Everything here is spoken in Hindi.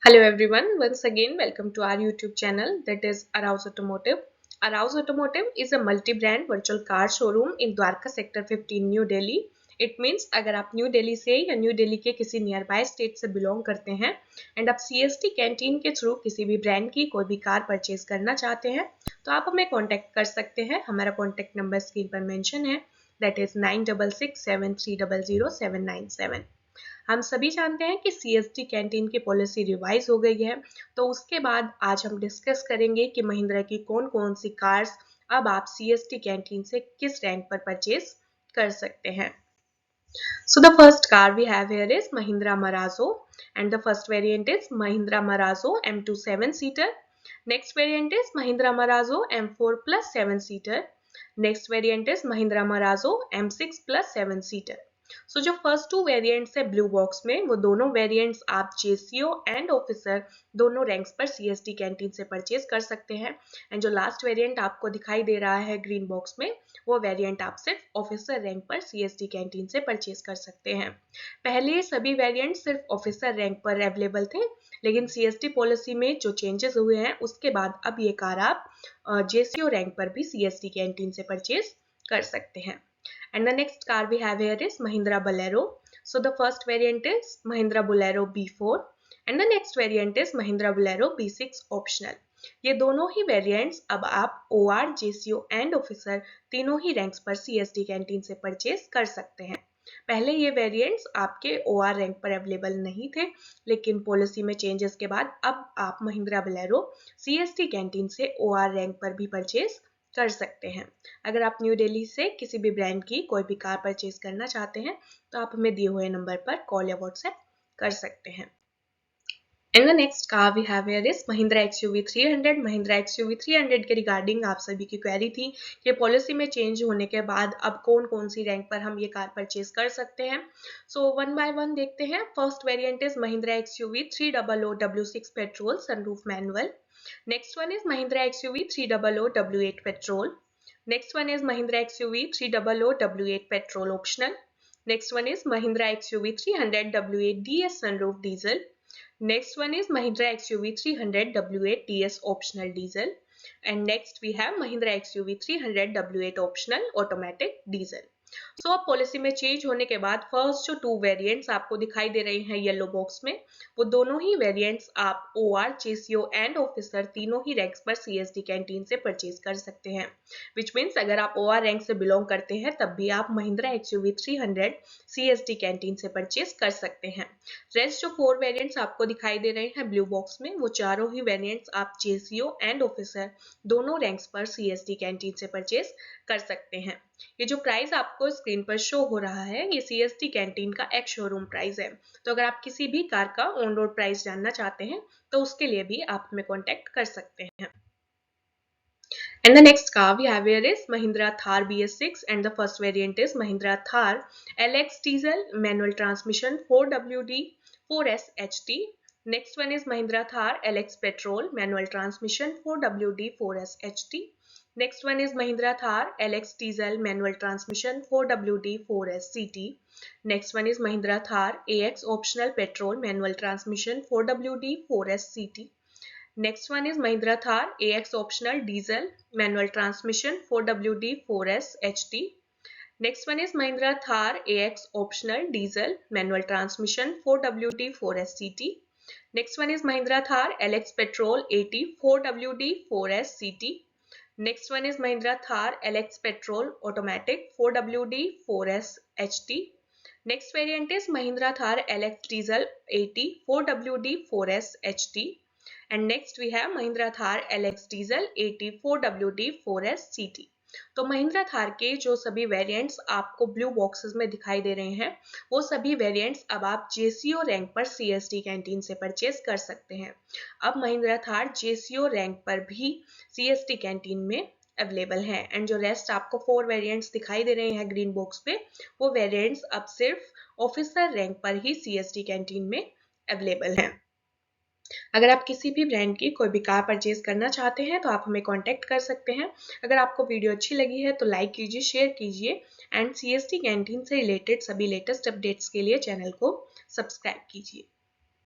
Hello everyone, once again welcome to our YouTube channel, that is Arouse Automotive. Arouse Automotive is a multi-brand virtual car showroom in Dwarka Sector 15 New Delhi. It means अगर आप न्यू दिल्ली से या न्यू दिल्ली के किसी नियर बाय स्टेट से बिलोंग करते हैं एंड आप CST कैंटीन के थ्रू किसी भी ब्रांड की कोई भी कार परचेज करना चाहते हैं तो आप हमें कॉन्टेक्ट कर सकते हैं। हमारा कॉन्टेक्ट नंबर स्क्रीन पर मेंशन है, दैट इज 9667300797। हम सभी जानते हैं कि CST कैंटीन की पॉलिसी रिवाइज हो गई है, तो उसके बाद आज हम डिस्कस करेंगे कि महिंद्रा की कौन कौन सी कार्स अब आप CST कैंटीन से किस रैंक पर परचेज कर सकते हैं। So the first car we have here is Mahindra Marazzo and the first variant is Mahindra Marazzo M2 7-seater. Next variant is Mahindra Marazzo M4 plus 7-seater. Next variant is Mahindra Marazzo M6 plus 7-seater. सो जो फर्स्ट टू वेरिएंट्स है ब्लू बॉक्स में, वो दोनों वेरिएंट्स आप जेसीओ एंड ऑफिसर दोनों रैंक्स पर CST कैंटीन से परचेज कर सकते हैं। एंड जो लास्ट वेरिएंट आपको दिखाई दे रहा है ग्रीन बॉक्स में, वो वेरिएंट आप सिर्फ ऑफिसर रैंक पर CST कैंटीन से परचेज कर सकते हैं। पहले सभी वेरिएंट सिर्फ ऑफिसर रैंक पर अवेलेबल थे, लेकिन CST पॉलिसी में जो चेंजेस हुए हैं उसके बाद अब ये कार आप जेसीओ रैंक पर भी CST कैंटीन से परचेज कर सकते हैं। And the next car we have here is Mahindra Bolero. So the first variant is Mahindra Bolero B4 and the next variant is Mahindra Bolero B6 optional. ये दोनों ही वेरिएंट्स अब आप OR, JCO एंड ऑफिसर तीनों ही रैंक्स पर CST कैंटीन से परचेज कर सकते हैं। पहले ये वेरिएंट्स आपके OR रैंक पर अवेलेबल नहीं थे, लेकिन पॉलिसी में चेंजेस के बाद अब आप महिंद्रा बोलेरो CST कैंटीन से OR रैंक पर भी परचेज कर सकते हैं। अगर आप न्यू दिल्ली से किसी भी ब्रांड की कोई भी कार परचेज करना चाहते हैं तो आप हमें दिए हुए नंबर पर कॉल या व्हाट्सएप कर सकते हैं। And the next car we have here is Mahindra XUV 300. Mahindra XUV 300 के रिगार्डिंग आप सभी की क्वेरी थी कि पॉलिसी में चेंज होने के बाद अब कौन कौन सी रैंक पर हम ये कार परचेज कर सकते हैं। सो वन बाय वन देखते हैं। First variant is Mahindra XUV 300 W6 petrol sunroof manual. Next one is Mahindra XUV 300 W8 petrol. Next one is Mahindra XUV 300 W8 petrol optional. Next one is Mahindra XUV 300 W8 DS sunroof diesel. Next one is Mahindra XUV 300 W8 DS optional diesel. And next we have Mahindra XUV 300 W8 optional automatic diesel. सो अब पॉलिसी में चेंज होने के बाद फर्स्ट जो टू वेरिएंट्स आपको दिखाई दे रहे हैं येलो बॉक्स में, वो दोनों ही वेरिएंट्स आप OR, JCO एंड ऑफिसर तीनों ही रैंक्स पर CST कैंटीन से परचेज कर सकते हैं। विच मीन्स अगर आप OR रैंक से बिलोंग करते हैं तब भी आप महिंद्रा XUV 300 CST कैंटीन से परचेज कर सकते हैं। रेस्ट जो फोर वेरिएंट्स आपको दिखाई दे रहे हैं ब्लू बॉक्स में, वो चारों ही वेरिएंट्स आप JCO एंड ऑफिसर दोनों रैंक्स पर CST कैंटीन से परचेज कर सकते हैं। ये जो प्राइस आपको स्क्रीन पर शो हो रहा है, ये CST कैंटीन का एक शोरूम प्राइस है। तो अगर आप किसी भी कार का ऑन रोड प्राइस जानना चाहते हैं तो उसके लिए भी आप हमें कांटेक्ट कर सकते हैं। And the next car we have here is Mahindra Thar BS6 and the first variant is Mahindra Thar LX diesel manual transmission 4WD 4S HT. Next one is Mahindra Thar LX petrol manual transmission 4WD 4S HT. Next one is Mahindra Thar LX diesel manual transmission 4WD 4S CT. Next one is Mahindra Thar AX optional petrol manual transmission 4WD 4S CT. Next one is Mahindra Thar AX optional diesel manual transmission 4WD 4S HT. Next one is Mahindra Thar AX optional diesel manual transmission 4WD 4S CT. Next one is Mahindra Thar LX petrol 80 4WD 4S CT. Next one is Mahindra Thar LX petrol automatic 4WD 4S HT. Next variant is Mahindra Thar LX diesel 80 4WD 4S HT. And next we have Mahindra Thar LX diesel 80 4WD 4S CT. तो महिंद्रा थार के जो सभी वेरिएंट्स आपको ब्लू बॉक्सेस में दिखाई दे रहे हैं, वो सभी वेरिएंट्स अब आप JCO रैंक पर CST कैंटीन से परचेज कर सकते हैं। अब महिंद्रा थार JCO रैंक पर भी CST कैंटीन में अवेलेबल है। एंड जो रेस्ट आपको फोर वेरिएंट्स दिखाई दे रहे हैं ग्रीन बॉक्स पे, वो वेरिएंट्स अब सिर्फ ऑफिसर रैंक पर ही CST कैंटीन में अवेलेबल हैं। अगर आप किसी भी ब्रांड की कोई भी कार परचेज करना चाहते हैं तो आप हमें कांटेक्ट कर सकते हैं। अगर आपको वीडियो अच्छी लगी है तो लाइक कीजिए, शेयर कीजिए एंड CST कैंटीन से रिलेटेड सभी लेटेस्ट अपडेट्स के लिए चैनल को सब्सक्राइब कीजिए।